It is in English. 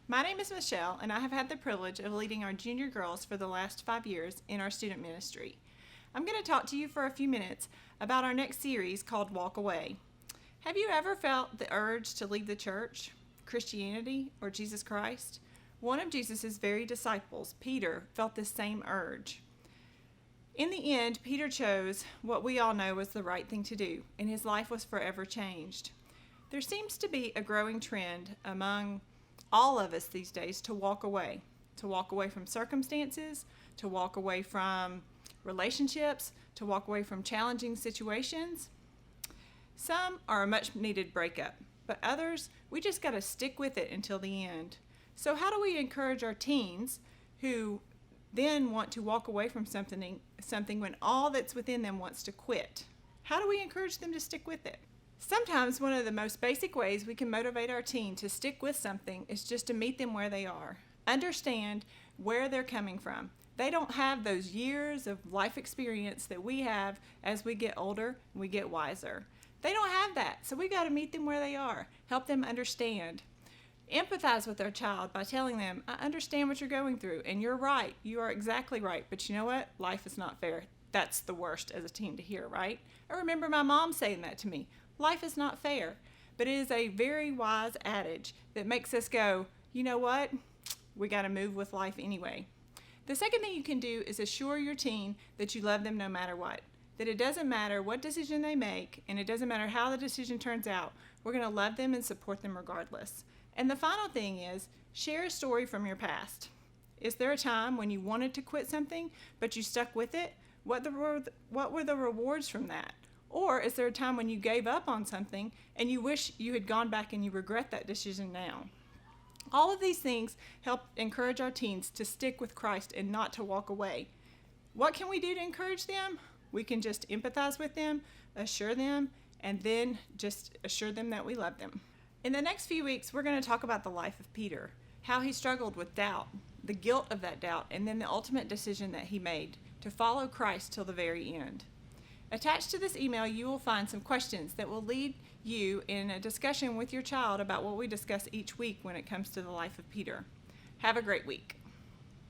My name is Michelle, and I have had the privilege of leading our junior girls for the last 5 years in our student ministry. I'm going to talk to you for a few minutes about our next series called Walk Away. Have you ever felt the urge to leave the church, Christianity, or Jesus Christ? One of Jesus' very disciples, Peter, felt this same urge. In the end, Peter chose what we all know was the right thing to do, and his life was forever changed. There seems to be a growing trend among all of us these days to walk away from circumstances, to walk away from relationships, to walk away from challenging situations. Some are a much needed breakup, but others, we just got to stick with it until the end. So how do we encourage our teens who then want to walk away from something when all that's within them wants to quit? How do we encourage them to stick with it? Sometimes one of the most basic ways we can motivate our teen to stick with something is just to meet them where they are. Understand where they're coming from. They don't have those years of life experience that we have as we get older and we get wiser. They don't have that, so we got to meet them where they are, help them understand. Empathize with our child by telling them, I understand what you're going through, and you're right. You are exactly right, but you know what? Life is not fair. That's the worst as a teen to hear, right? I remember my mom saying that to me. Life is not fair, but it is a very wise adage that makes us go, you know what? We got to move with life anyway. The second thing you can do is assure your teen that you love them no matter what. That it doesn't matter what decision they make, and it doesn't matter how the decision turns out. We're going to love them and support them regardless. And the final thing is, share a story from your past. Is there a time when you wanted to quit something, but you stuck with it? What were the rewards from that? Or is there a time when you gave up on something and you wish you had gone back and you regret that decision now? All of these things help encourage our teens to stick with Christ and not to walk away. What can we do to encourage them? We can just empathize with them, assure them, and then just assure them that we love them. In the next few weeks, we're going to talk about the life of Peter, how he struggled with doubt, the guilt of that doubt, and then the ultimate decision that he made to follow Christ till the very end. Attached to this email, you will find some questions that will lead you in a discussion with your child about what we discuss each week when it comes to the life of Peter. Have a great week.